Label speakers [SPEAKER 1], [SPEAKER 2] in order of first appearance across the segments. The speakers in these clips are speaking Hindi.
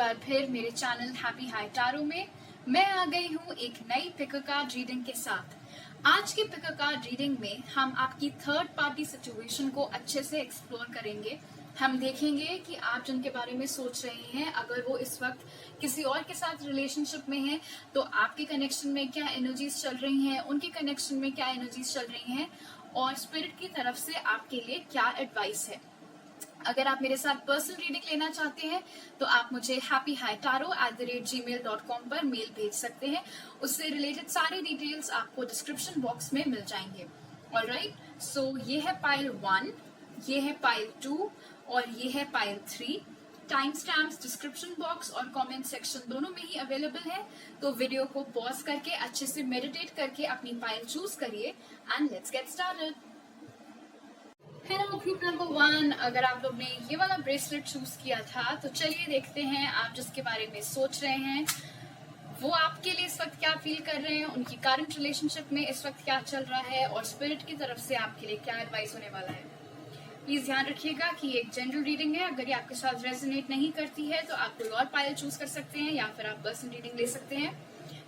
[SPEAKER 1] बार फिर मेरे चैनल हैप्पी हाई टैरो में मैं आ गई हूँ एक नई पिक कार्ड रीडिंग के साथ। आज की पिक कार्ड रीडिंग में हम आपकी थर्ड पार्टी सिचुएशन को अच्छे से एक्सप्लोर करेंगे। हम देखेंगे कि आप जिनके बारे में सोच रहे हैं, अगर वो इस वक्त किसी और के साथ रिलेशनशिप में हैं, तो आपके कनेक्शन में क्या एनर्जीज चल रही हैं, उनके कनेक्शन में क्या एनर्जीज चल रही हैं और स्पिरिट की तरफ से आपके लिए क्या एडवाइस है। अगर आप मेरे साथ पर्सनल रीडिंग लेना चाहते हैं तो आप मुझे happyhightaro@gmail.com पर मेल भेज सकते हैं। उससे रिलेटेड सारे डिटेल्स आपको डिस्क्रिप्शन बॉक्स में मिल जाएंगे। ऑलराइट, सो ये है पाइल 1, ये है पाइल 2 और ये है pile 3। Time stamps description box और कमेंट सेक्शन दोनों में ही अवेलेबल है, तो वीडियो को पॉज करके अच्छे से मेडिटेट करके अपनी पाइल चूज करिए and let's get started. Hello group number 1, अगर आप लोग ने ये वाला ब्रेसलेट चूज किया था तो चलिए देखते हैं आप जिसके बारे में सोच रहे हैं वो आपके लिए इस वक्त क्या फील कर रहे हैं, उनकी करंट रिलेशनशिप में इस वक्त क्या चल रहा है और स्पिरिट की तरफ से आपके लिए क्या एडवाइस होने वाला है। प्लीज ध्यान रखिएगा कि ये एक जनरल रीडिंग है। अगर ये आपके साथ रेजोनेट नहीं करती है तो आप कोई और पाइल चूज कर सकते हैं या फिर आप पर्सनल रीडिंग ले सकते हैं।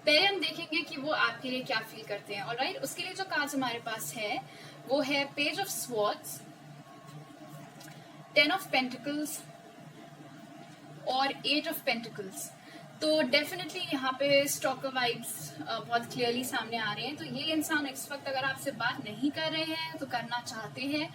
[SPEAKER 1] पहले हम देखेंगे कि वो आपके लिए क्या फील करते हैं। ऑलराइट, उसके लिए जो कार्ड्स हमारे पास है वो है page of swords, 10 of pentacles और 8 ऑफ पेंटिकल्स। तो डेफिनेटली यहाँ पे स्टॉकर वाइब्स बहुत क्लियरली सामने आ रहे हैं। तो ये इंसान इस वक्त अगर आपसे बात नहीं कर रहे हैं तो करना चाहते हैं।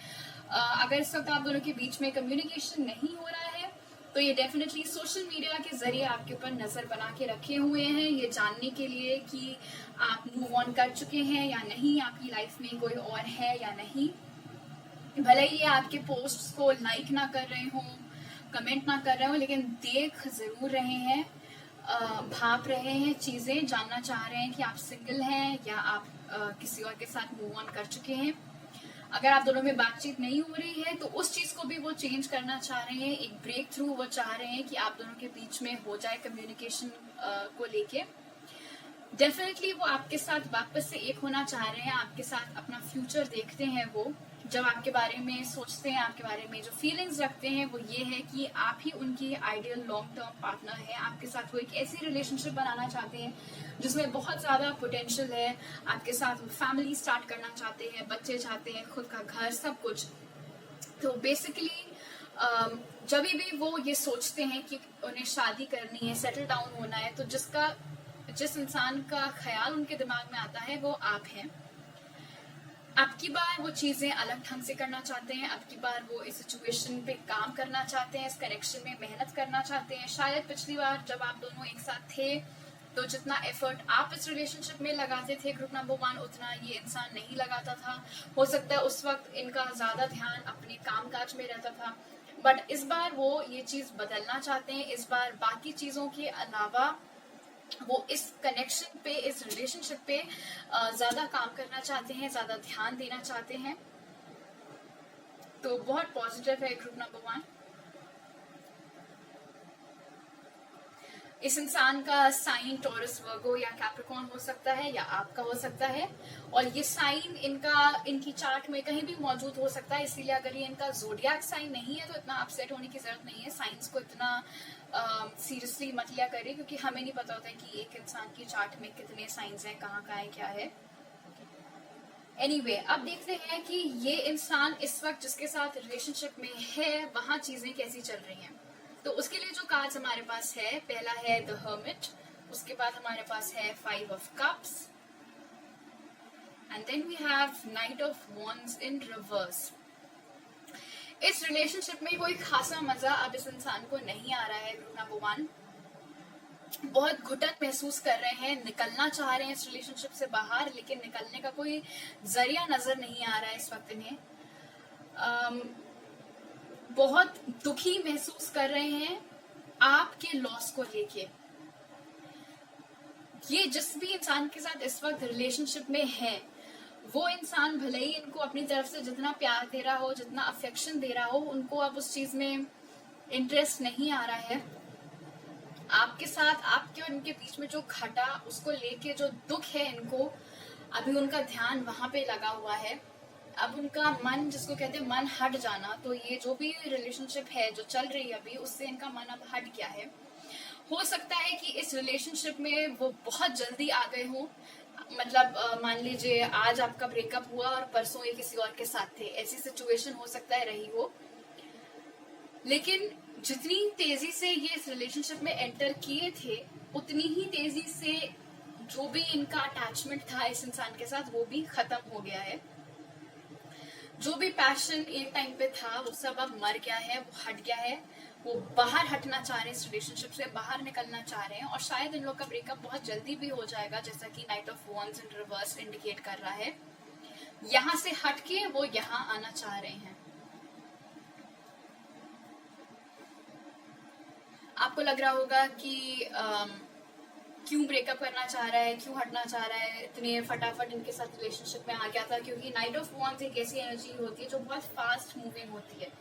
[SPEAKER 1] अगर इस वक्त आप दोनों के बीच में कम्युनिकेशन नहीं हो रहा है तो ये डेफिनेटली सोशल मीडिया के जरिए आपके ऊपर नजर बना के रखे हुए हैं, ये जानने के लिए कि आप मूव ऑन कर चुके हैं या नहीं, आपकी लाइफ में कोई और है या नहीं। भले ही ये आपके पोस्ट्स को लाइक ना कर रहे हो, कमेंट ना कर रहे हो, लेकिन देख जरूर रहे हैं, भाप रहे हैं चीजें, जानना चाह रहे हैं कि आप सिंगल हैं या आप किसी और के साथ मूव ऑन कर चुके हैं। अगर आप दोनों में बातचीत नहीं हो रही है तो उस चीज को भी वो चेंज करना चाह रहे हैं, एक ब्रेक थ्रू वो चाह रहे हैं कि आप दोनों के बीच में हो जाए कम्युनिकेशन को लेके। डेफिनेटली वो आपके साथ वापस से एक होना चाह रहे हैं, आपके साथ अपना फ्यूचर देखते हैं। वो जब आपके बारे में सोचते हैं, आपके बारे में जो फीलिंग्स रखते हैं वो ये है कि आप ही उनकी आइडियल लॉन्ग टर्म पार्टनर है। आपके साथ वो एक ऐसी रिलेशनशिप बनाना चाहते हैं जिसमें बहुत ज्यादा पोटेंशियल है। आपके साथ वो फैमिली स्टार्ट करना चाहते हैं, बच्चे चाहते हैं, खुद का घर, सब कुछ। तो बेसिकली जब भी वो ये सोचते हैं कि उन्हें शादी करनी है, सेटल डाउन होना है, तो जिस इंसान का ख्याल उनके दिमाग में आता है वो आप हैं। अब की बार वो चीजें अलग ढंग से करना चाहते हैं। अब की बार वो इस सिचुएशन पे काम करना चाहते हैं, इस कनेक्शन में मेहनत करना चाहते हैं। शायद पिछली बार जब आप दोनों एक साथ थे तो जितना एफर्ट आप इस रिलेशनशिप में लगाते थे ग्रुप नंबर 1, उतना ये इंसान नहीं लगाता था। हो सकता है उस वक्त इनका ज्यादा ध्यान अपने कामकाज में रहता था, बट इस बार वो ये चीज बदलना चाहते हैं। इस बार बाकी चीजों के अलावा वो इस कनेक्शन पे, इस रिलेशनशिप पे ज्यादा काम करना चाहते हैं, ज्यादा ध्यान देना चाहते हैं। तो बहुत पॉजिटिव है ग्रुप नंबर 1। इस इंसान का साइन टॉरस, वर्गो या कैप्रिकॉर्न हो सकता है या आपका हो सकता है, और ये साइन इनकी चार्ट में कहीं भी मौजूद हो सकता है। इसीलिए अगर ये इनका जोडियाक साइन नहीं है तो इतना अपसेट होने की जरूरत नहीं है। साइंस को इतना सीरियसली मत लिया करें, क्योंकि हमें नहीं पता होता है कि एक इंसान की चार्ट में कितने साइंस हैं, कहाँ है, क्या है। एनीवे, अब देखते हैं कि ये इंसान इस वक्त जिसके साथ रिलेशनशिप में है वहां चीजें कैसी चल रही हैं। तो उसके लिए जो कार्ड्स हमारे पास है, पहला है द हर्मिट, उसके बाद हमारे पास है 5 of cups and then we have knight of wands in reverse. इस रिलेशनशिप में कोई खासा मजा अब इस इंसान को नहीं आ रहा है ग्रुप नंबर 1। बहुत घुटन महसूस कर रहे हैं, निकलना चाह रहे हैं इस रिलेशनशिप से बाहर, लेकिन निकलने का कोई जरिया नजर नहीं आ रहा है इस वक्त इन्हें। बहुत दुखी महसूस कर रहे हैं आपके लॉस को लेके। ये जिस भी इंसान के साथ इस वक्त रिलेशनशिप में है, वो इंसान भले ही इनको अपनी तरफ से जितना प्यार दे रहा हो, जितना अफेक्शन दे रहा हो, उनको अब उस चीज में इंटरेस्ट नहीं आ रहा है। आपके साथ, आपके और इनके बीच में जो घटा, उसको लेके जो दुख है इनको, अभी उनका ध्यान वहां पे लगा हुआ है। अब उनका मन, जिसको कहते हैं मन हट जाना, तो ये जो भी रिलेशनशिप है जो चल रही है अभी, उससे इनका मन अब हट गया है। हो सकता है कि इस रिलेशनशिप में वो बहुत जल्दी आ गए हो, मतलब मान लीजिए आज आपका ब्रेकअप हुआ और परसों ये किसी और के साथ थे, ऐसी सिचुएशन हो सकता है रही हो। लेकिन जितनी तेजी से ये इस रिलेशनशिप में एंटर किए थे, उतनी ही तेजी से जो भी इनका अटैचमेंट था इस इंसान के साथ वो भी खत्म हो गया है। जो भी पैशन एक टाइम पे था वो सब अब मर गया है, वो हट गया है। वो बाहर हटना चाह रहे हैं, इस रिलेशनशिप से बाहर निकलना चाह रहे हैं, और शायद इन लोग का ब्रेकअप बहुत जल्दी भी हो जाएगा, जैसा कि night of wands in reverse indicate कर रहा है। यहाँ से हटके वो यहाँ आना चाह रहे हैं। आपको लग रहा होगा कि क्यों ब्रेकअप करना चाह रहा है, क्यों हटना चाह रहा है, इतने फटाफट इनके साथ रिलेशनशिप में आ गया था। क्योंकि नाइट ऑफ वॉन्ड्स एक ऐसी एनर्जी होती है जो बहुत फास्ट मूविंग होती है।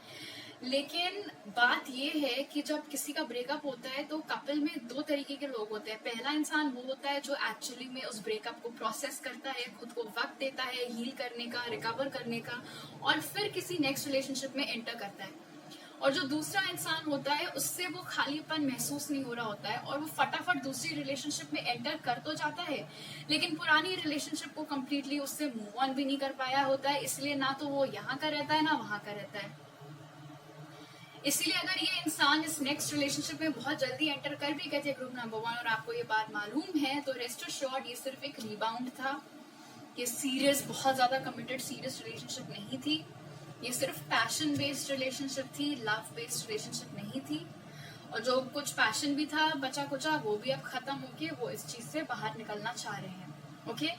[SPEAKER 1] लेकिन बात ये है कि जब किसी का ब्रेकअप होता है तो कपल में दो तरीके के लोग होते हैं। पहला इंसान वो होता है जो एक्चुअली में उस ब्रेकअप को प्रोसेस करता है, खुद को वक्त देता है हील करने का, रिकवर करने का, और फिर किसी नेक्स्ट रिलेशनशिप में एंटर करता है। और जो दूसरा इंसान होता है उससे वो खालीपन महसूस नहीं हो रहा होता है और वो फटाफट दूसरी रिलेशनशिप में एंटर कर तो जाता है, लेकिन पुरानी रिलेशनशिप को कम्प्लीटली उससे मूव ऑन भी नहीं कर पाया होता है। इसलिए ना तो वो यहाँ का रहता है ना वहां का रहता है। इसलिए अगर ये इंसान इस नेक्स्ट रिलेशनशिप में बहुत जल्दी एंटर कर भी गए थे ग्रुप नंबर 1 और आपको ये बात मालूम है, तो रेस्ट अश्योर्ड ये सिर्फ एक रिबाउंड था। ये सीरियस, बहुत ज्यादा कमिटेड सीरियस रिलेशनशिप नहीं थी। ये सिर्फ पैशन बेस्ड रिलेशनशिप थी, लव बेस्ड रिलेशनशिप नहीं थी। और जो कुछ पैशन भी था बचा कुचा वो भी अब खत्म होके वो इस चीज से बाहर निकलना चाह रहे हैं। ओके,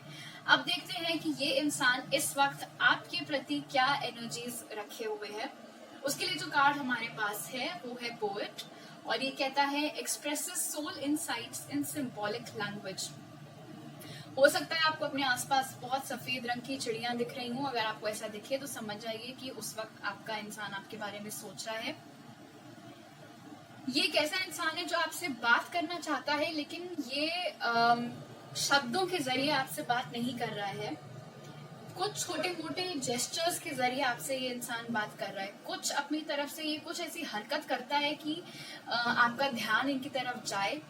[SPEAKER 1] अब देखते हैं कि ये इंसान इस वक्त आपके प्रति क्या एनर्जीज रखे हुए है। उसके लिए जो कार्ड हमारे पास है वो है पोएट, और ये कहता है एक्सप्रेसेस सोल इनसाइट्स इन सिंबॉलिक लैंग्वेज। हो सकता है आपको अपने आसपास बहुत सफेद रंग की चिड़ियां दिख रही हूँ। अगर आपको ऐसा दिखे तो समझ जाइए कि उस वक्त आपका इंसान आपके बारे में सोच रहा है। ये एक ऐसा इंसान है जो आपसे बात करना चाहता है, लेकिन ये शब्दों के जरिए आपसे बात नहीं कर रहा है। कुछ छोटे मोटे जेस्चर्स के जरिए आपसे ये इंसान बात कर रहा है। कुछ अपनी तरफ से ये कुछ ऐसी हरकत करता है कि आपका ध्यान इनकी तरफ जाए,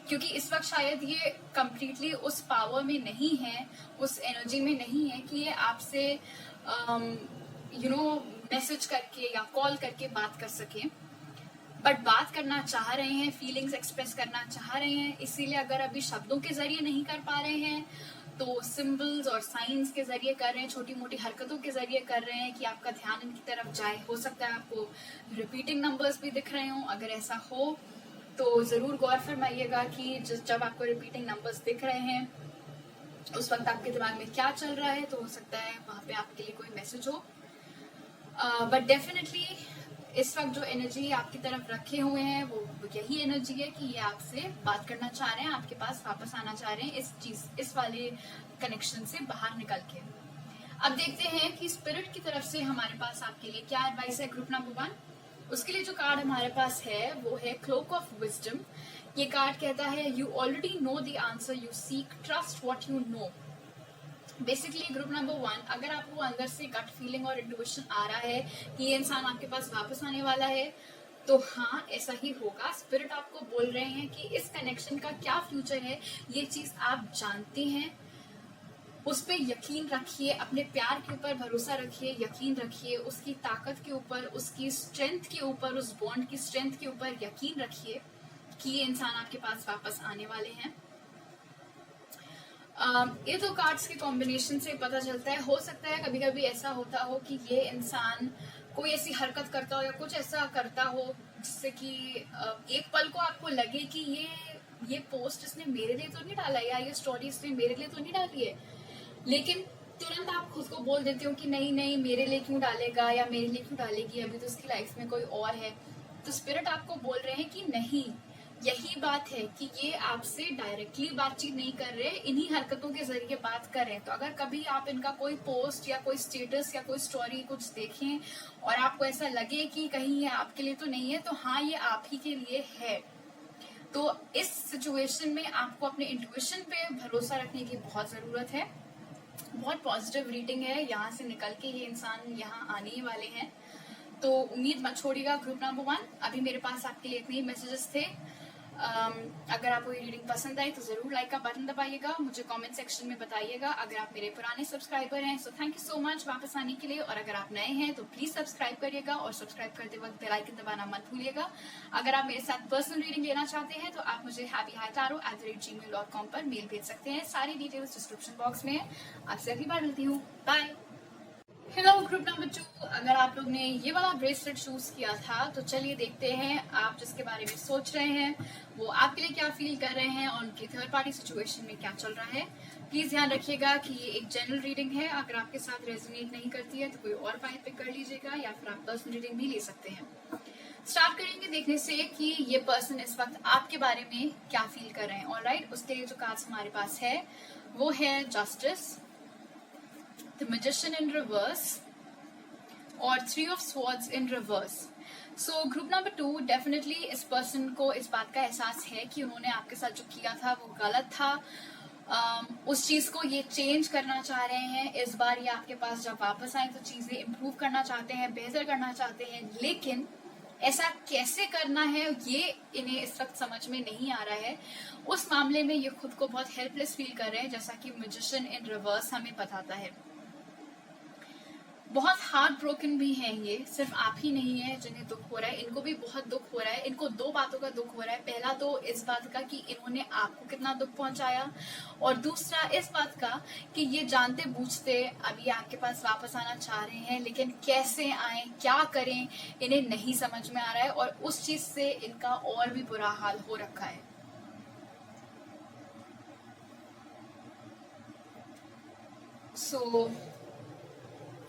[SPEAKER 1] क्योंकि इस वक्त शायद ये कंप्लीटली उस पावर में नहीं है, उस एनर्जी में नहीं है कि ये आपसे मैसेज करके या कॉल करके बात कर सके। बट बात करना चाह रहे हैं, फीलिंग्स एक्सप्रेस करना चाह रहे हैं। इसीलिए अगर अभी शब्दों के जरिए नहीं कर पा रहे हैं तो सिंबल्स और साइंस के जरिए कर रहे हैं, छोटी मोटी हरकतों के जरिए कर रहे हैं कि आपका ध्यान इनकी तरफ जाए। हो सकता है आपको रिपीटिंग नंबर्स भी दिख रहे हो। अगर ऐसा हो तो जरूर गौर फरमाइएगा कि जब आपको रिपीटिंग नंबर्स दिख रहे हैं उस वक्त आपके दिमाग में क्या चल रहा है। तो हो सकता है वहां पे आपके लिए कोई मैसेज हो। बट डेफिनेटली इस वक्त जो एनर्जी आपकी तरफ रखे हुए हैं वो यही एनर्जी है कि ये आपसे बात करना चाह रहे हैं, आपके पास वापस आना चाह रहे हैं इस वाले कनेक्शन से बाहर निकल के। अब देखते हैं कि स्पिरिट की तरफ से हमारे पास आपके लिए क्या एडवाइस है ग्रुप नंबर 1। उसके लिए जो कार्ड हमारे पास है वो है क्लोक ऑफ विजडम। ये कार्ड कहता है you already know the answer you seek, trust what you know. Basically group number 1, अगर आपको अंदर से गट फीलिंग और इंट्यूशन आ रहा है कि ये इंसान आपके पास वापस आने वाला है, तो हाँ ऐसा ही होगा। स्पिरिट आपको बोल रहे हैं कि इस कनेक्शन का क्या फ्यूचर है ये चीज आप जानते हैं। उस पर यकीन रखिए, अपने प्यार के ऊपर भरोसा रखिए, यकीन रखिए, उसकी ताकत के ऊपर, उसकी स्ट्रेंथ के ऊपर, उस बॉन्ड की स्ट्रेंथ के ऊपर यकीन रखिए कि ये इंसान आपके पास वापस आने वाले हैं। ये दो कार्ड्स के कॉम्बिनेशन से पता चलता है। हो सकता है कभी कभी ऐसा होता हो कि ये इंसान कोई ऐसी हरकत करता हो या कुछ ऐसा करता हो जिससे कि एक पल को आपको लगे कि ये पोस्ट इसने मेरे लिए तो नहीं डाला या ये स्टोरी इसने मेरे लिए तो नहीं डाली है, लेकिन तुरंत आप खुद को बोल देते हो कि नहीं नहीं मेरे लिए क्यों डालेगा या मेरे लिए क्यों डालेगी, अभी तो उसकी लाइफ में कोई और है। तो स्पिरिट आपको बोल रहे हैं कि नहीं, यही बात है कि ये आपसे डायरेक्टली बातचीत नहीं कर रहे, इन्हीं हरकतों के जरिए बात कर रहे हैं। तो अगर कभी आप इनका कोई पोस्ट या कोई स्टेटस या कोई स्टोरी कुछ देखें और आपको ऐसा लगे कि कहीं ये आपके लिए तो नहीं है, तो हाँ ये आप ही के लिए है। तो इस सिचुएशन में आपको अपने इंट्यूशन पे भरोसा रखने की बहुत जरूरत है। बहुत पॉजिटिव रीडिंग है, यहाँ से निकल के ये इंसान यहाँ आने ही वाले हैं। तो उम्मीद मत छोड़िएगा ग्रुप नंबर 1। अभी मेरे पास आपके लिए इतने ही मैसेजेस थे। अगर आपको ये रीडिंग पसंद आई तो जरूर लाइक का बटन दबाइएगा, मुझे कमेंट सेक्शन में बताइएगा। अगर आप मेरे पुराने सब्सक्राइबर हैं so thank you so much वापस आने के लिए, और अगर आप नए हैं तो प्लीज सब्सक्राइब करिएगा, और सब्सक्राइब करते वक्त बेल आइकन दबाना मत भूलिएगा। अगर आप मेरे साथ पर्सनल रीडिंग लेना चाहते हैं तो आप मुझे happyhightarot@gmail.com पर मेल भेज सकते हैं। सारी डिटेल्स डिस्क्रिप्शन बॉक्स में है। आपसे अगली बार मिलती हूँ, बाय। हेलो ग्रुप नंबर 2, अगर आप लोग ने ये वाला ब्रेसलेट चूज किया था तो चलिए देखते हैं आप जिसके बारे में सोच रहे हैं वो आपके लिए क्या फील कर रहे हैं और उनकी थर्ड पार्टी सिचुएशन में क्या चल रहा है। प्लीज ध्यान रखिएगा कि ये एक जनरल रीडिंग है, अगर आपके साथ रेजोनेट नहीं करती है तो कोई और फाइल पिक कर लीजिएगा या फिर आप पर्सनल रीडिंग भी ले सकते हैं। स्टार्ट करेंगे देखने से कि ये पर्सन इस वक्त आपके बारे में क्या फील कर रहे हैं। ऑलराइट, उसके लिए जो कार्ड्स हमारे पास है वो है justice, The Magician in reverse और 3 of Swords in reverse। So group number 2, definitely इस पर्सन को इस बात का एहसास है कि उन्होंने आपके साथ जो किया था वो गलत था। उस चीज को ये चेंज करना चाह रहे हैं। इस बार ये आपके पास जब वापस आए तो चीजें इम्प्रूव करना चाहते हैं, बेहतर करना चाहते हैं, लेकिन ऐसा कैसे करना है ये इन्हें इस वक्त समझ में नहीं आ रहा है। उस मामले में ये खुद को बहुत हेल्पलेस फील कर रहे हैं, जैसा कि मैजिशियन इन रिवर्स हमें बताता है। बहुत हार्ट ब्रोकन भी हैं ये, सिर्फ आप ही नहीं है जिन्हें दुख हो रहा है, इनको भी बहुत दुख हो रहा है। इनको 2 बातों का दुख हो रहा है। पहला तो इस बात का कि इन्होंने आपको कितना दुख पहुंचाया, और दूसरा इस बात का कि ये जानते बूझते अभी आपके पास वापस आना चाह रहे हैं, लेकिन कैसे आए, क्या करें, इन्हें नहीं समझ में आ रहा है, और उस चीज से इनका और भी बुरा हाल हो रखा है।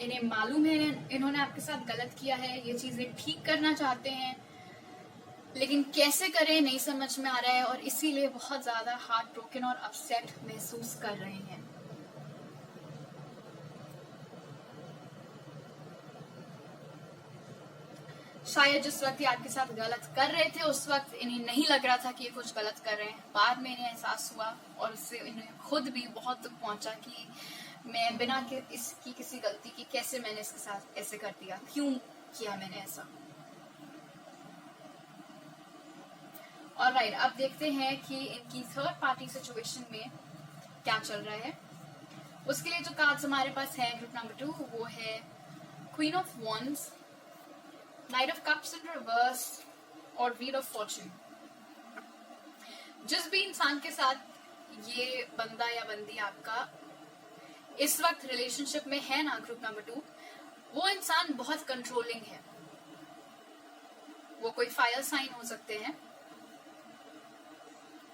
[SPEAKER 1] इन्हें मालूम है इन्होंने आपके साथ गलत किया है, ये चीजें ठीक करना चाहते हैं, लेकिन कैसे करें नहीं समझ में आ रहा है, और इसीलिए बहुत ज्यादा हार्ट ब्रोकन और अपसेट महसूस कर रहे हैं। शायद जिस वक्त ये आपके साथ गलत कर रहे थे उस वक्त इन्हें नहीं लग रहा था कि ये कुछ गलत कर रहे हैं। बाद में इन्हें एहसास हुआ और उससे इन्हें खुद भी बहुत दुख पहुंचा कि मैं बिना इसकी किसी गलती की कैसे मैंने इसके साथ ऐसे कर दिया, क्यों किया मैंने ऐसा। ऑलराइट, अब देखते हैं कि इनकी थर्ड पार्टी सिचुएशन में क्या चल रहा है। उसके लिए जो कार्ड्स हमारे पास है ग्रुप नंबर 2 वो है queen of wands, night of cups in reverse और व्हील ऑफ फॉर्चून। जिस भी इंसान के साथ ये बंदा या बंदी आपका इस वक्त रिलेशनशिप में है ना ग्रुप नंबर 2, वो इंसान बहुत कंट्रोलिंग है। वो कोई फायर साइन हो सकते हैं,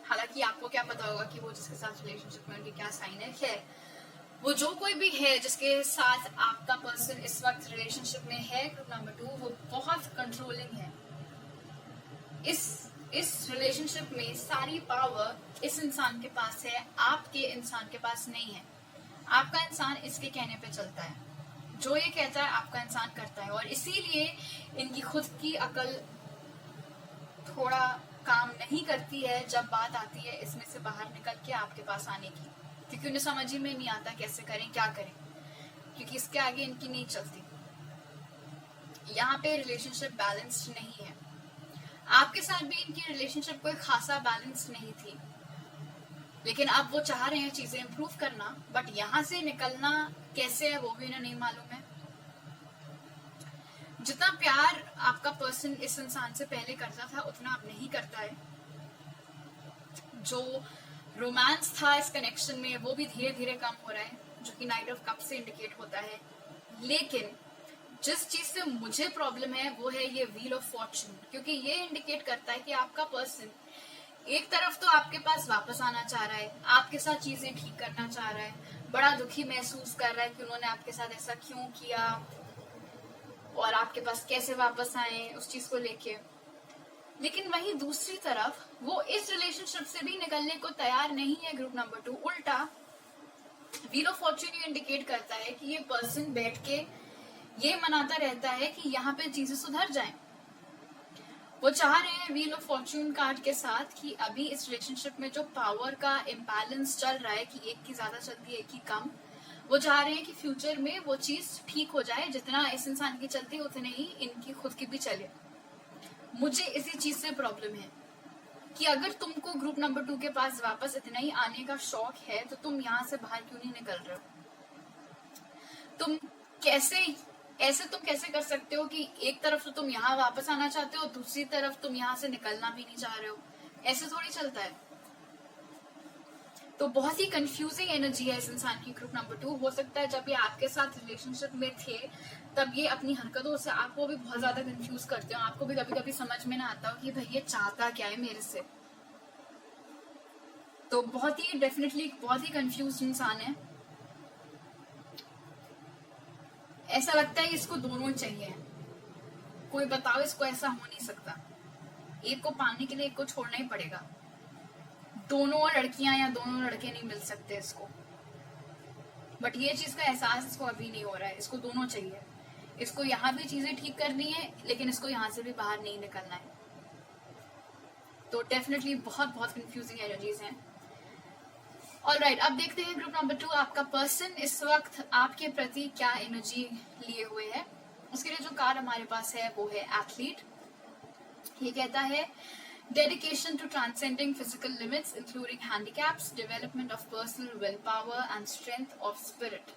[SPEAKER 1] हालांकि आपको क्या पता होगा कि वो जिसके साथ रिलेशनशिप में उनकी क्या साइन है। खैर, वो जो कोई भी है जिसके साथ आपका पर्सन इस वक्त रिलेशनशिप में है ग्रुप नंबर 2, वो बहुत कंट्रोलिंग है। इस रिलेशनशिप में सारी पावर इस इंसान के पास है, आपके इंसान के पास नहीं है। आपका इंसान इसके कहने पे चलता है, जो ये कहता है आपका इंसान करता है, और इसीलिए इनकी खुद की अकल थोड़ा काम नहीं करती है जब बात आती है इसमें से बाहर निकल के आपके पास आने की, क्योंकि उन्हें समझ ही में नहीं आता कैसे करें, क्या करें, क्योंकि इसके आगे इनकी नहीं चलती। यहाँ पे रिलेशनशिप बैलेंस्ड नहीं है। आपके साथ भी इनकी रिलेशनशिप कोई खासा बैलेंस नहीं थी, लेकिन अब वो चाह रहे हैं चीजें इंप्रूव करना, बट यहाँ से निकलना कैसे है वो भी इन्हें नहीं मालूम है। जितना प्यार आपका पर्सन इस इंसान से पहले करता था उतना अब नहीं करता है। जो रोमांस था इस कनेक्शन में वो भी धीरे धीरे कम हो रहा है, जो कि नाइट ऑफ कप से इंडिकेट होता है। लेकिन जिस चीज से मुझे प्रॉब्लम है वो है ये व्हील ऑफ फॉर्चून, क्योंकि ये इंडिकेट करता है कि आपका पर्सन एक तरफ तो आपके पास वापस आना चाह रहा है, आपके साथ चीजें ठीक करना चाह रहा है, बड़ा दुखी महसूस कर रहा है कि उन्होंने आपके साथ ऐसा क्यों किया और आपके पास कैसे वापस आए उस चीज को लेके। लेकिन वहीं दूसरी तरफ वो इस रिलेशनशिप से भी निकलने को तैयार नहीं है ग्रुप नंबर 2। उल्टा व्हील ऑफ फॉर्चून ये इंडिकेट करता है कि ये पर्सन बैठ के ये मनाता रहता है कि यहाँ पे चीजें सुधर जाएं। वो चाह रहे हैं व्हील ऑफ फॉर्चून कार्ड के साथ कि अभी इस रिलेशनशिप में जो पावर का इम्बैलेंस चल रहा है कि एक की ज्यादा चलती है एक की कम, वो चाह रहे हैं कि फ्यूचर में वो चीज ठीक हो जाए। जितना इस इंसान की चलती है उतने ही इनकी खुद की भी चले। मुझे इसी चीज से प्रॉब्लम है। कि अगर तुमको ग्रुप नंबर 2 के पास वापस इतना ही आने का शौक है तो तुम यहाँ से बाहर क्यों नहीं निकल रहे हो? तुम कैसे कर सकते हो कि एक तरफ तो तुम यहाँ वापस आना चाहते हो, दूसरी तरफ तुम यहाँ से निकलना भी नहीं चाह रहे हो? ऐसे थोड़ी चलता है। तो बहुत ही कंफ्यूजिंग एनर्जी है इस इंसान की ग्रुप नंबर 2। हो सकता है जब ये आपके साथ रिलेशनशिप में थे तब ये अपनी हरकतों से आपको भी बहुत ज्यादा कंफ्यूज करते हो, आपको भी कभी कभी समझ में ना आता हो कि भाई ये चाहता क्या है मेरे से। तो बहुत ही डेफिनेटली बहुत ही कंफ्यूज इंसान है। ऐसा लगता है इसको दोनों चाहिए, कोई बताओ इसको ऐसा हो नहीं सकता। एक को पाने के लिए एक को छोड़ना ही पड़ेगा। दोनों लड़कियां या दोनों लड़के नहीं मिल सकते इसको, बट ये चीज का एहसास इसको अभी नहीं हो रहा है। इसको दोनों चाहिए, इसको यहाँ भी चीजें ठीक करनी है लेकिन इसको यहाँ से भी बाहर नहीं निकलना है। तो डेफिनेटली बहुत बहुत कंफ्यूजिंग एनर्जीज हैं। ऑलराइट, अब देखते हैं ग्रुप नंबर 2 आपका पर्सन इस वक्त आपके प्रति क्या एनर्जी लिए हुए है। उसके लिए जो कार्ड हमारे पास है वो है एथलीट। ये कहता है dedication to transcending physical limits including handicaps, development of personal willpower and strength of spirit।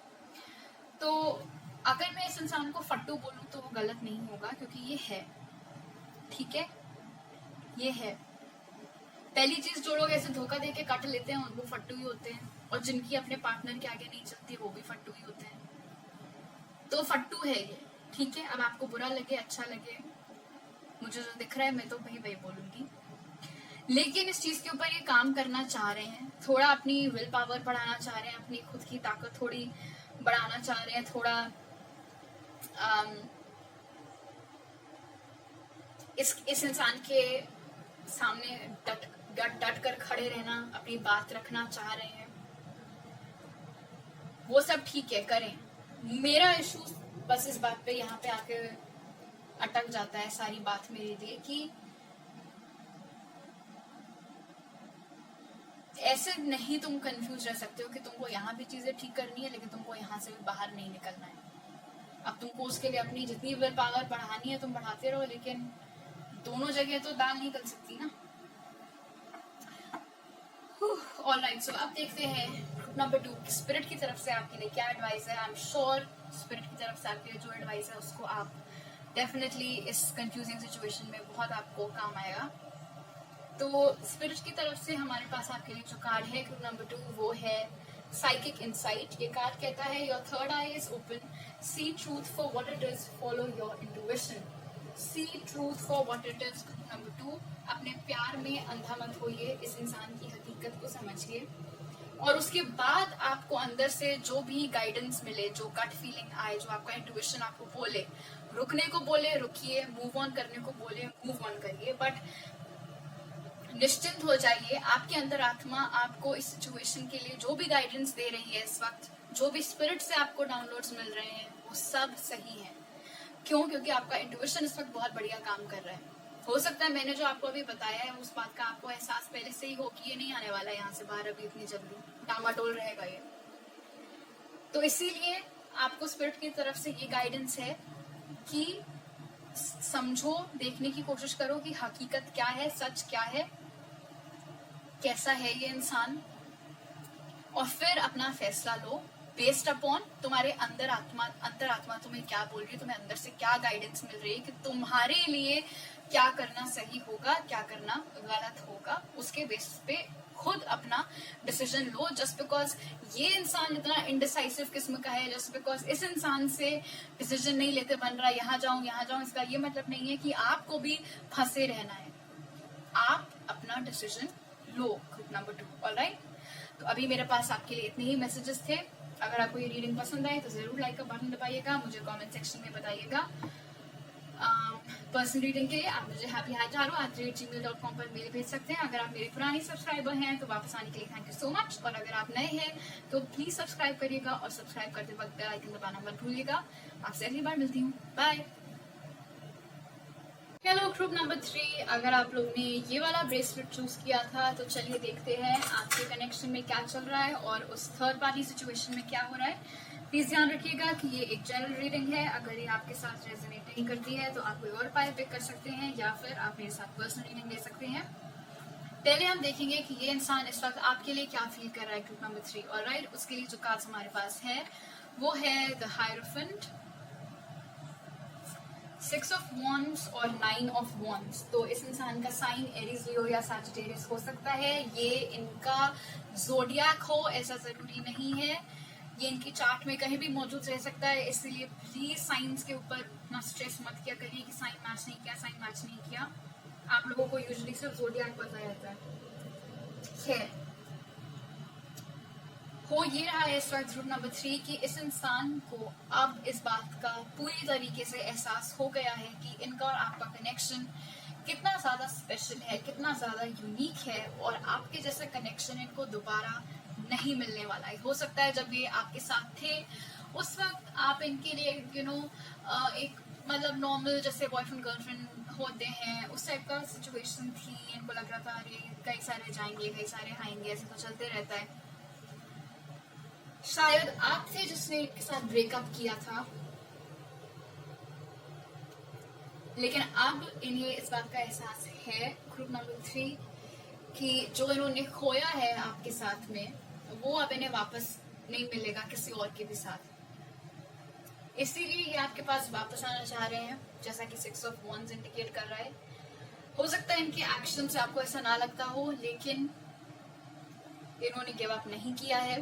[SPEAKER 1] तो अगर मैं इस इंसान को फट्टू बोलूं तो वो गलत नहीं होगा, क्योंकि ये है, ठीक है, ये है। पहली चीज, जो लोग ऐसे धोखा देके कट लेते हैं वो फट्टू ही होते हैं, और जिनकी अपने पार्टनर के आगे नहीं चलती वो भी फट्टू ही होते हैं। तो फट्टू है ये, ठीक है। अब आपको बुरा लगे अच्छा लगे, मुझे जो दिख रहा है मैं तो वही बोलूंगी। लेकिन इस चीज के ऊपर ये काम करना चाह रहे हैं, थोड़ा अपनी विल पावर बढ़ाना चाह रहे हैं, अपनी खुद की ताकत थोड़ी बढ़ाना चाह रहे हैं, थोड़ा इस इंसान के सामने डट कर खड़े रहना, अपनी बात रखना चाह रहे हैं। वो सब ठीक है, करें। मेरा इशू बस इस बात पे यहाँ पे आके अटक जाता है सारी बात मेरे लिए कि ऐसे नहीं तुम कंफ्यूज रह सकते हो कि तुमको यहाँ भी चीजें ठीक करनी है लेकिन तुमको यहाँ से भी बाहर नहीं निकलना है। अब तुमको उसके लिए अपनी जितनी विल पावर बढ़ानी है तुम बढ़ाते रहो, लेकिन दोनों जगह तो दाल नहीं निकल सकती ना। ऑलराइट, सो अब देखते हैं ग्रुप नंबर 2 स्पिरिट की तरफ से आपके लिए क्या एडवाइस है। आई एम श्योर स्पिरिट की तरफ से आपके लिए जो एडवाइस है उसको आप डेफिनेटली इस कंफ्यूजिंग सिचुएशन में बहुत आपको काम आएगा। तो स्पिरिट की तरफ से हमारे पास आपके लिए जो कार्ड है ग्रुप नंबर 2 वो है साइकिक इंसाइट। ये कार्ड कहता है your third eye is open, see truth for what it is, follow your intuition. See truth for what it is. Group number 2, अपने प्यार में अंधा मत होइए, इस इंसान की हकीकत को समझिए और उसके बाद आपको अंदर से जो भी गाइडेंस मिले, जो गट फीलिंग आए, जो आपका इंट्यूशन आपको बोले, रुकने को बोले रुकिए, मूव ऑन करने को बोले मूव ऑन करिए, बट निश्चिंत हो जाइए। आपके अंदर आत्मा आपको इस सिचुएशन के लिए जो भी गाइडेंस दे रही है इस वक्त, जो भी स्पिरिट से आपको डाउनलोड्स मिल रहे हैं वो सब सही है। क्यों? क्योंकि आपका इंट्यूशन इस वक्त बहुत बढ़िया काम कर रहा है। हो सकता है मैंने जो आपको अभी बताया है उस बात का आपको एहसास पहले से ही हो कि ये नहीं आने वाला है यहाँ से बाहर अभी इतनी जल्दी, डामाडोल रहेगा ये। तो इसीलिए आपको स्पिरिट की तरफ से ये गाइडेंस है कि समझो, देखने की कोशिश करो कि हकीकत क्या है, सच क्या है, कैसा है ये इंसान, और फिर अपना फैसला लो बेस्ड अपॉन तुम्हारे अंतरात्मा तुम्हें क्या बोल रही है, तुम्हें अंदर से क्या गाइडेंस मिल रही है कि तुम्हारे लिए क्या करना सही होगा, क्या करना गलत होगा। उसके बेस पे खुद अपना डिसीजन लो। जस्ट बिकॉज ये इंसान इतना इनडिसाइसिव किस्म का है, जस्ट बिकॉज इस इंसान से डिसीजन नहीं लेते बन रहा यहाँ जाऊं, इसका ये मतलब नहीं है कि आपको भी फंसे रहना है। आप अपना डिसीजन लो ग्रुप नंबर 2। ऑलराइट, तो अभी मेरे पास आपके लिए इतने ही मैसेजेस थे। अगर आपको ये रीडिंग पसंद आए तो जरूर लाइक का बटन दबाइएगा, मुझे कमेंट सेक्शन में बताइएगा। पर्सनल रीडिंग के लिए आप मुझे happyhajaru@gmail.com पर मेल भेज सकते हैं। अगर आप मेरे पुराने सब्सक्राइबर हैं तो वापस आने के लिए थैंक यू सो मच, और अगर आप नए हैं तो प्लीज सब्सक्राइब करिएगा और सब्सक्राइब करते वक्त बेल आइकन दबाना मत भूलिएगा। आपसे अगली बार मिलती हूँ, बाय। हेलो ग्रुप नंबर 3, अगर आप लोग ने ये वाला ब्रेसलेट चूज किया था तो चलिए देखते हैं आपके कनेक्शन में क्या चल रहा है और उस थर्ड पार्टी सिचुएशन में क्या हो रहा है। प्लीज ध्यान रखिएगा कि ये एक जनरल रीडिंग है। अगर ये आपके साथ रेजोनेट नहीं करती है तो आप कोई और पाइल पिक कर सकते हैं या फिर आप मेरे साथ पर्सनल रीडिंग ले सकते हैं। पहले हम देखेंगे कि ये इंसान इस वक्त आपके लिए क्या फील कर रहा है ग्रुप नंबर 3। ऑलराइट, उसके लिए जो कार्ड्स हमारे पास है वो है द हायरोफेंट, 6 ऑफ वॉन्ड्स और 9 ऑफ वॉन्ड्स। तो इस इंसान का साइन एरीज, लियो या सैजिटेरियस हो सकता है। ये इनका ज़ोडिएक हो ऐसा जरूरी नहीं है, ये इनकी चार्ट में कहीं भी मौजूद रह सकता है। इसलिए प्लीज साइंस के ऊपर इतना स्ट्रेस मत किया करिए कि साइन मैच नहीं किया, साइन मैच नहीं किया। आप लोगों को यूजुअली सिर्फ ज़ोडिएक पता रहता है। खैर, हो ये रहा है इस वक्त ग्रुप नंबर 3 कि इस इंसान को अब इस बात का पूरी तरीके से एहसास हो गया है कि इनका और आपका कनेक्शन कितना ज्यादा स्पेशल है, कितना ज्यादा यूनिक है, और आपके जैसा कनेक्शन इनको दोबारा नहीं मिलने वाला है। हो सकता है जब ये आपके साथ थे उस वक्त आप इनके लिए एक मतलब नॉर्मल जैसे बॉयफ्रेंड गर्लफ्रेंड होते हैं उस टाइप का सिचुएशन थी। इनको लग रहा था अरे कई सारे जाएंगे कई सारे आएंगे, ऐसे तो चलते रहता है। शायद आप थे जिसने इनके साथ ब्रेकअप किया था, लेकिन अब इन्हें इस बात का एहसास है ग्रुप नंबर 3 कि जो इन्होंने खोया है आपके साथ में वो अब इन्हें वापस नहीं मिलेगा किसी और के भी साथ। इसीलिए ये आपके पास वापस आना चाह रहे हैं, जैसा कि 6 ऑफ वॉन्ड्स इंडिकेट कर रहा है। हो सकता है इनके एक्शन से आपको ऐसा ना लगता हो, लेकिन इन्होंने गिव अप नहीं किया है।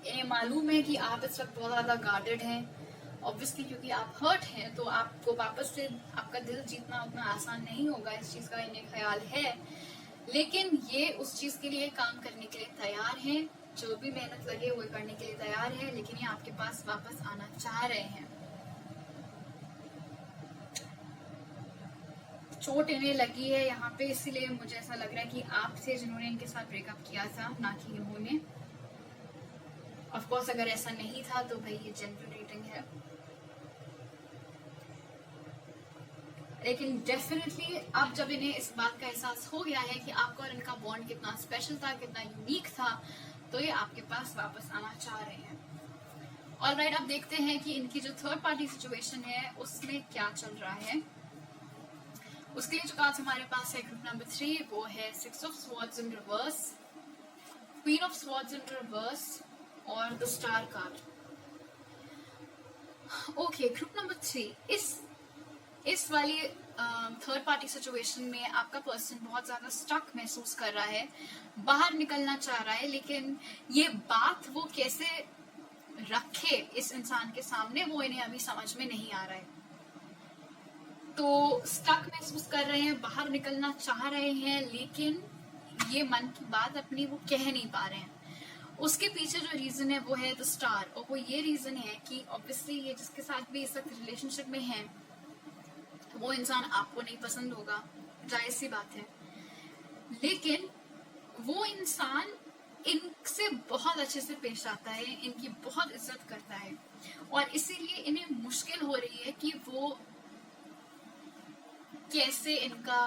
[SPEAKER 1] इन्हें मालूम है कि आप इस वक्त बहुत ज्यादा गार्डेड हैं, ऑब्वियसली क्योंकि आप हर्ट हैं, तो आपको वापस से आपका दिल जीतना उतना आसान नहीं होगा, इस चीज का इन्हें ख्याल है। लेकिन ये उस चीज के लिए काम करने के लिए तैयार हैं, जो भी मेहनत लगे वो करने के लिए तैयार है, लेकिन ये आपके पास वापस आना चाह रहे हैं। चोट इन्हें लगी है यहाँ पे, इसीलिए मुझे ऐसा लग रहा है कि आप थे जिन्होंने इनके साथ ब्रेकअप किया था, ना कि इन्होंने। ऑफ कोर्स अगर ऐसा नहीं था तो भाई ये जनरल रीडिंग है, लेकिन डेफिनेटली अब जब इन्हें इस बात का एहसास हो गया है कि आपका और इनका बॉन्ड कितना स्पेशल था, कितना यूनिक था, तो ये आपके पास वापस आना चाह रहे हैं। ऑलराइट, अब देखते हैं कि इनकी जो थर्ड पार्टी सिचुएशन है उसमें क्या चल रहा है। उसके लिए जो कार्ड्स हमारे पास है ग्रुप नंबर 3 वो है 6 of swords in reverse, queen of swords in reverse और the star card. Okay, group number 3 इस वाली थर्ड पार्टी सिचुएशन में आपका पर्सन बहुत ज्यादा स्टक महसूस कर रहा है, बाहर निकलना चाह रहा है, लेकिन ये बात वो कैसे रखे इस इंसान के सामने वो इन्हें अभी समझ में नहीं आ रहा है। तो स्टक महसूस कर रहे हैं, बाहर निकलना चाह रहे हैं, लेकिन ये मन की बात अपनी वो कह नहीं पा रहे हैं। उसके पीछे जो रीजन है वो है द स्टार, और वो ये रीजन है कि ऑब्वियसली ये जिसके साथ भी इस वक्त रिलेशनशिप में है वो इंसान आपको नहीं पसंद होगा, जायज सी बात है, लेकिन वो इंसान इनसे बहुत अच्छे से पेश आता है, इनकी बहुत इज्जत करता है, और इसीलिए इन्हें मुश्किल हो रही है कि वो कैसे इनका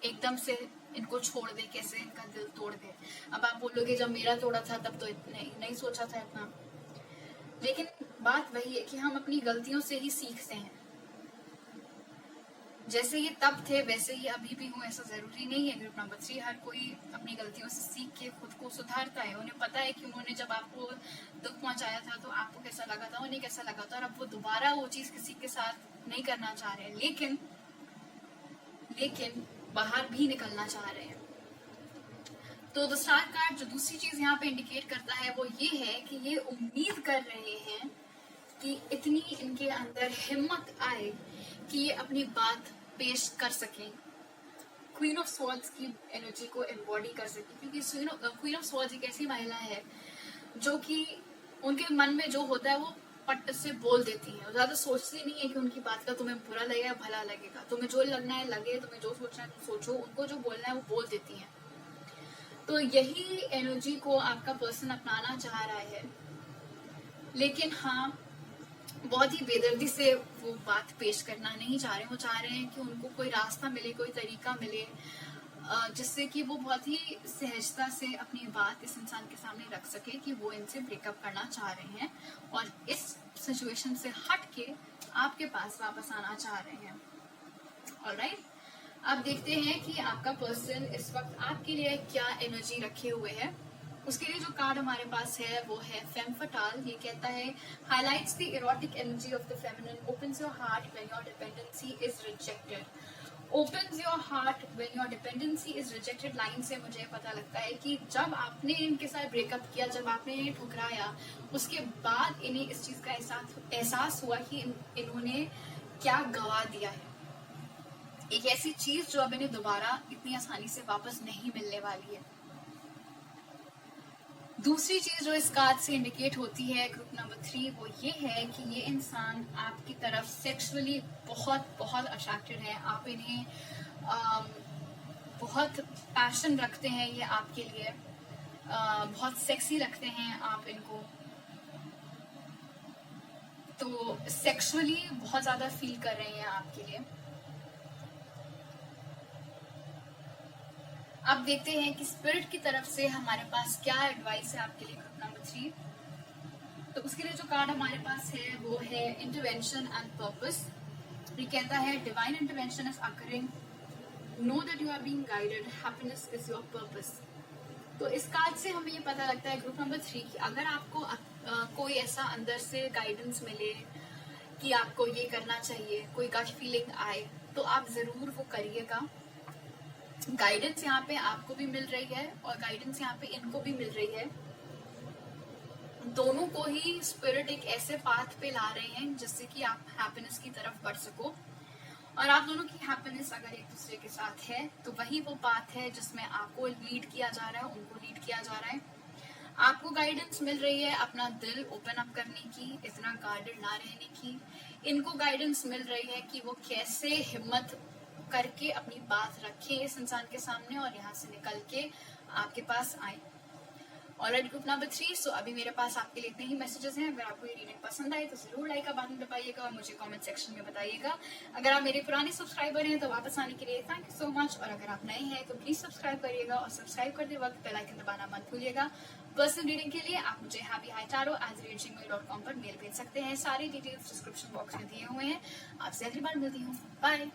[SPEAKER 1] एकदम से इनको छोड़ दे, कैसे इनका दिल तोड़ दे। अब आप बोलोगे जब मेरा तोड़ा था तब तो नहीं सोचा था इतना, लेकिन बात वही है कि हम अपनी गलतियों से ही सीखते हैं। जैसे ये तब थे वैसे ही अभी भी हूँ ऐसा जरूरी नहीं है। ग्रुप नंबर 3 हर कोई अपनी गलतियों से सीख के खुद को सुधारता है। उन्हें पता है कि उन्होंने जब आपको दुख पहुंचाया था तो आपको कैसा लगा था, उन्हें कैसा लगा था, और अब वो दोबारा वो चीज किसी के साथ नहीं करना चाह रहे हैं, लेकिन बाहर भी निकलना चाह रहे हैं। तो द स्टार कार्ड जो दूसरी चीज यहाँ पे इंडिकेट करता है वो ये है कि ये उम्मीद कर रहे हैं कि इतनी इनके अंदर हिम्मत आए कि ये अपनी बात पेश कर सकें, क्वीन ऑफ स्वॉर्ड्स की एनर्जी को एम्बॉडी कर सकें, क्योंकि क्वीन ऑफ स्वॉर्ड्स एक ऐसी महिला है जो कि उनके मन में जो होता है वो पट से बोल देती है, ज्यादा सोचती नहीं है कि उनकी बात का तुम्हें बुरा लगेगा भला लगेगा, तुम्हें जो लगना है लगे, तुम्हें जो सोचना है तुम सोचो, उनको जो बोलना है वो बोल देती है। तो यही एनर्जी को आपका पर्सन अपनाना चाह रहा है, लेकिन हाँ बहुत ही बेदर्दी से वो बात पेश करना नहीं चाह रहे। वो चाह रहे हैं कि उनको कोई रास्ता मिले, कोई तरीका मिले जिससे कि वो बहुत ही सहजता से अपनी बात इस इंसान के सामने रख सके कि वो इनसे ब्रेकअप करना चाह रहे हैं और इस सिचुएशन से हट के आपके पास वापस आना चाह रहे हैं। ऑलराइट, अब देखते हैं कि आपका पर्सन इस वक्त आपके लिए क्या एनर्जी रखे हुए है। उसके लिए जो कार्ड हमारे पास है वो है फेम फटाल। ये कहता है highlights the erotic energy of the feminine, opens your heart when your dependency is rejected. Opens your heart when your dependency is rejected line से मुझे पता लगता है कि जब आपने इनके साथ ब्रेकअप किया, जब आपने इन्हें ठुकराया, उसके बाद इन्हें इस चीज का एहसास हुआ कि इन्होंने क्या गवा दिया है, एक ऐसी चीज जो अब इन्हें दोबारा इतनी आसानी से वापस नहीं मिलने वाली है। दूसरी चीज जो इस कार्ड से इंडिकेट होती है ग्रुप नंबर 3, वो ये है कि ये इंसान आपकी तरफ सेक्सुअली बहुत बहुत अट्रैक्टेड है। आप इन्हें बहुत पैशन रखते हैं, ये आपके लिए बहुत सेक्सी लगते हैं आप इनको, तो सेक्सुअली बहुत ज्यादा फील कर रहे हैं आपके लिए। अब देखते हैं कि स्पिरिट की तरफ से हमारे पास क्या एडवाइस है आपके लिए ग्रुप नंबर 3। तो उसके लिए जो कार्ड हमारे पास है वो है इंटरवेंशन एंड पर्पस। ये कहता है divine intervention is occurring, know that you are being guided, happiness is your purpose. तो इस कार्ड से हमें ये पता लगता है ग्रुप नंबर 3 कि अगर आपको कोई ऐसा अंदर से गाइडेंस मिले कि आपको ये करना चाहिए, कोई गट फीलिंग आए, तो आप जरूर वो करिएगा। गाइडेंस यहाँ पे आपको भी मिल रही है और गाइडेंस यहाँ पे इनको भी मिल रही है। दोनों को ही स्पिरिट एक ऐसे पाथ पे ला रहे हैं जिससे कि आप हैप्पीनेस की तरफ बढ़ सको, और आप दोनों की हैप्पीनेस अगर एक दूसरे के साथ है तो वही वो पाथ है जिसमें आपको लीड किया जा रहा है, उनको लीड किया जा रहा है। आपको गाइडेंस मिल रही है अपना दिल ओपन अप करने की, इतना गार्डेड ना रहने की। इनको गाइडेंस मिल रही है कि वो कैसे हिम्मत करके अपनी बात रखें इस इंसान के सामने और यहाँ से निकल के आपके पास आए। ऑलराइट ग्रुप नंबर 3, सो अभी मेरे पास आपके लिए इतने ही मैसेजेस हैं। अगर आपको ये रीडिंग पसंद आए तो जरूर लाइक का बटन दबाइएगा और मुझे कमेंट सेक्शन में बताइएगा। अगर आप मेरे पुराने सब्सक्राइबर हैं तो वापस आने के लिए थैंक यू सो मच, और अगर आप नए हैं तो प्लीज सब्सक्राइब करिएगा और सब्सक्राइब करते वक्त बेल आइकन दबाना मत भूलिएगा। पर्सनल रीडिंग के लिए आप मुझे happyhightarot@gmail.com पर मेल भेज सकते हैं। सारी डिटेल्स डिस्क्रिप्शन बॉक्स में दिए हुए हैं। आपसे अगली बार मिलती हूँ, बाय।